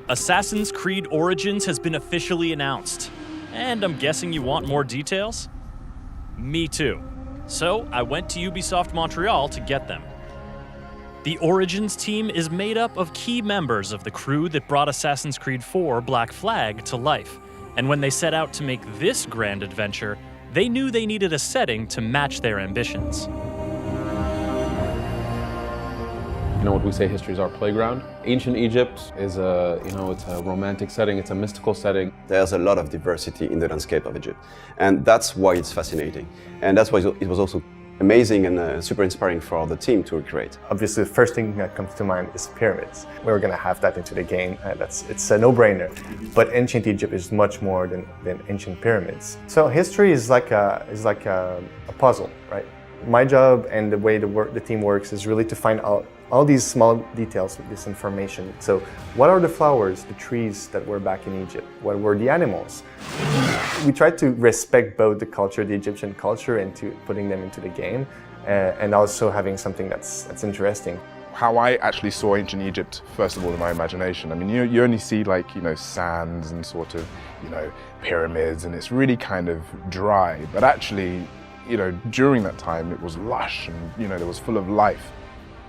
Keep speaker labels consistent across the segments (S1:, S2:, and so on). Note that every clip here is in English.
S1: Assassin's Creed Origins has been officially announced, and I'm guessing you want more details? Me too. So I went to Ubisoft Montreal to get them. The Origins team is made up of key members of the crew that brought Assassin's Creed 4 Black Flag to life, and when they set out to make this grand adventure, they knew they needed a setting to match their ambitions.
S2: You know what we say, history is our playground. Ancient Egypt is it's a romantic setting, it's a mystical setting.
S3: There's a lot of diversity in the landscape of Egypt, and that's why it's fascinating. And that's why it was also amazing and super inspiring for the team to recreate.
S4: Obviously, the first thing that comes to mind is pyramids. We're going to have that into the game. It's a no-brainer. But ancient Egypt is much more than ancient pyramids. So history is like a puzzle, right? My job and the way the team works is really to find out all these small details with this information. So what are the flowers, the trees that were back in Egypt? What were the animals? We try to respect both the culture, the Egyptian culture, and to putting them into the game, and also having something that's interesting.
S5: How I actually saw ancient Egypt, first of all, in my imagination. I mean, you only see sands and sort of, pyramids, and it's really kind of dry. But actually, during that time, it was lush and, it was full of life.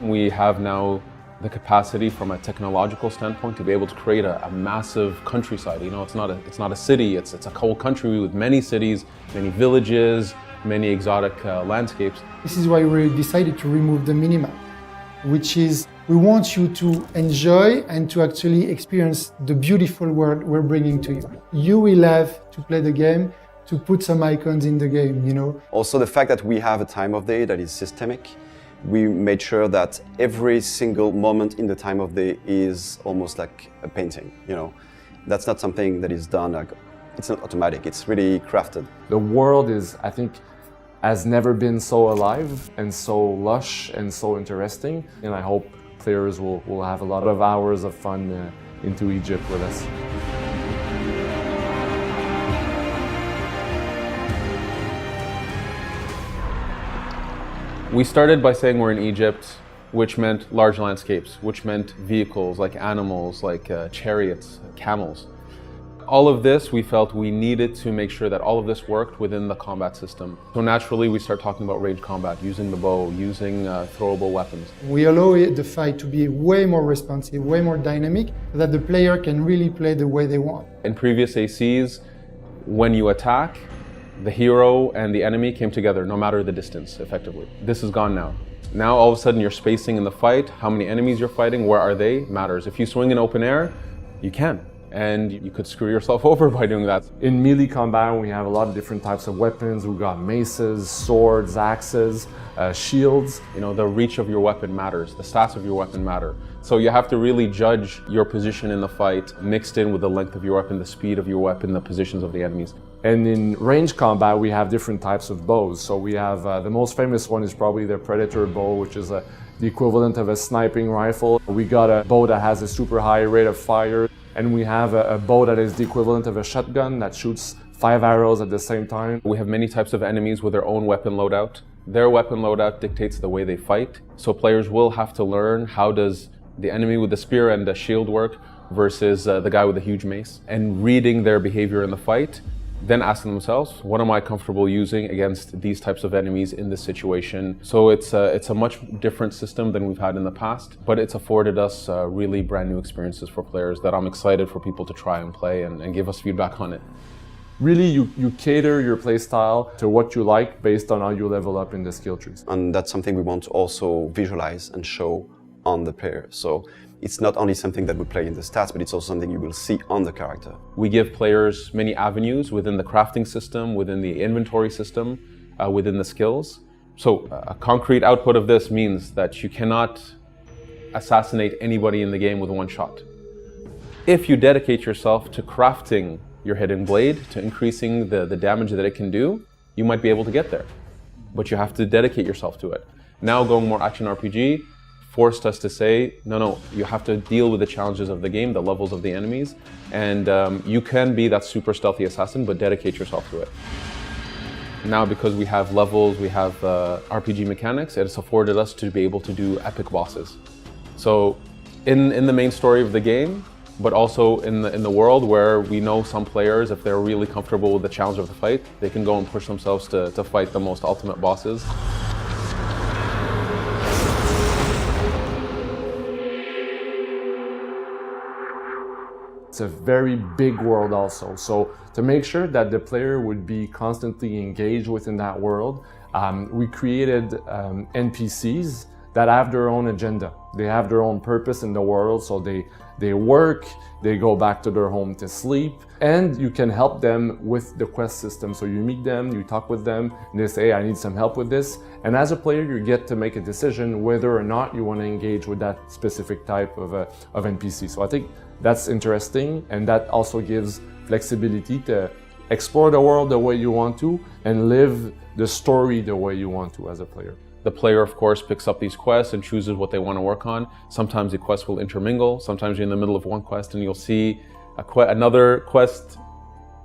S2: We have now the capacity from a technological standpoint to be able to create a massive countryside. It's not a city, it's a whole country with many cities, many villages, many exotic landscapes.
S6: This is why we decided to remove the minimap, which is we want you to enjoy and to actually experience the beautiful world we're bringing to you. You will have to play the game, to put some icons in the game,
S3: Also the fact that we have a time of day that is systemic. We made sure that every single moment in the time of day is almost like a painting, That's not something that is done, it's not automatic, it's really crafted.
S7: The world has never been so alive and so lush and so interesting, and I hope players will have a lot of hours of fun into Egypt with us.
S2: We started by saying we're in Egypt, which meant large landscapes, which meant vehicles like animals, like chariots, camels. All of this, we felt we needed to make sure that all of this worked within the combat system. So naturally, we start talking about range combat, using the bow, using throwable weapons.
S6: We allow the fight to be way more responsive, way more dynamic, so that the player can really play the way they want.
S2: In previous ACs, when you attack, the hero and the enemy came together, no matter the distance, effectively. This is gone now. Now, all of a sudden, you're spacing in the fight. How many enemies you're fighting, where are they, matters. If you swing in open air, you can. And you could screw yourself over by doing that.
S7: In melee combat, we have a lot of different types of weapons. We've got maces, swords, axes, shields.
S2: The reach of your weapon matters. The stats of your weapon matter. So you have to really judge your position in the fight, mixed in with the length of your weapon, the speed of your weapon, the positions of the enemies.
S7: And in range combat, we have different types of bows. So we have, the most famous one is probably the Predator bow, which is the equivalent of a sniping rifle. We got a bow that has a super high rate of fire. And we have a bow that is the equivalent of a shotgun that shoots 5 arrows at the same time.
S2: We have many types of enemies with their own weapon loadout. Their weapon loadout dictates the way they fight. So players will have to learn how does the enemy with the spear and the shield work versus the guy with the huge mace. And reading their behavior in the fight, then asking themselves, what am I comfortable using against these types of enemies in this situation? So it's a much different system than we've had in the past, but it's afforded us really brand new experiences for players that I'm excited for people to try and play and give us feedback on it.
S7: Really, you cater your play style to what you like based on how you level up in the skill trees.
S3: And that's something we want to also visualize and show on the player. So it's not only something that we play in the stats, but it's also something you will see on the character.
S2: We give players many avenues within the crafting system, within the inventory system, within the skills. So a concrete output of this means that you cannot assassinate anybody in the game with one shot. If you dedicate yourself to crafting your hidden blade, to increasing the damage that it can do, you might be able to get there. But you have to dedicate yourself to it. Now going more action RPG, forced us to say, no, you have to deal with the challenges of the game, the levels of the enemies, and you can be that super stealthy assassin, but dedicate yourself to it. Now, because we have levels, we have RPG mechanics, it has afforded us to be able to do epic bosses. So in the main story of the game, but also in the world where we know some players, if they're really comfortable with the challenge of the fight, they can go and push themselves to fight the most ultimate bosses.
S7: It's a very big world also. So to make sure that the player would be constantly engaged within that world, we created NPCs that have their own agenda. They have their own purpose in the world, so they work, they go back to their home to sleep, and you can help them with the quest system. So you meet them, you talk with them, and they say, hey, I need some help with this. And as a player, you get to make a decision whether or not you want to engage with that specific type of NPC. So I think that's interesting, and that also gives flexibility to explore the world the way you want to and live the story the way you want to as a player.
S2: The player, of course, picks up these quests and chooses what they want to work on. Sometimes the quests will intermingle. Sometimes you're in the middle of one quest and you'll see another quest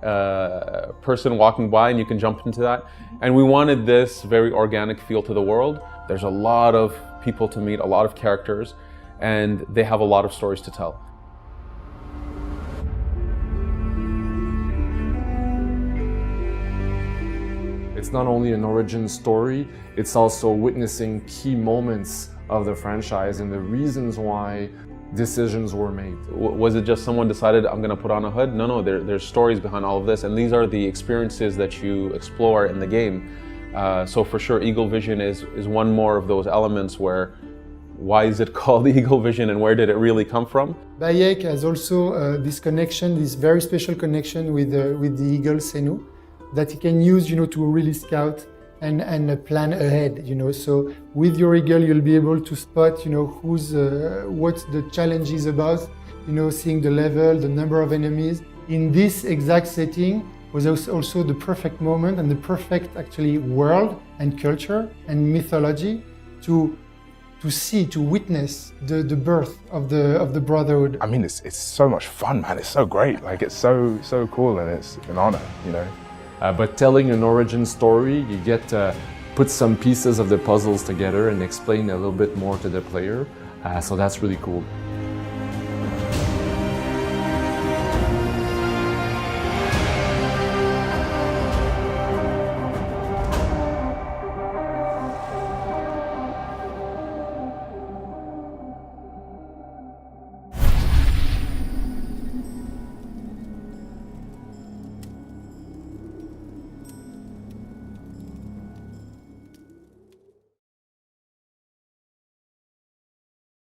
S2: person walking by and you can jump into that. And we wanted this very organic feel to the world. There's a lot of people to meet, a lot of characters, and they have a lot of stories to tell.
S7: It's not only an origin story, it's also witnessing key moments of the franchise and the reasons why decisions were made.
S2: Was it just someone decided, I'm going to put on a hood? No, there's stories behind all of this, and these are the experiences that you explore in the game. So for sure, Eagle Vision is one more of those elements where, why is it called Eagle Vision and where did it really come from?
S6: Bayek has also this connection, this very special connection with the eagle Senu, that he can use, to really scout and plan ahead, So with your eagle, you'll be able to spot, what the challenge is about, seeing the level, the number of enemies. In this exact setting was also the perfect moment and the perfect, actually, world and culture and mythology to see, to witness the birth of the Brotherhood.
S5: I mean, it's so much fun, man. It's so great. Like, it's so cool, and it's an honor,
S7: But telling an origin story, you get to put some pieces of the puzzles together and explain a little bit more to the player. So that's really cool.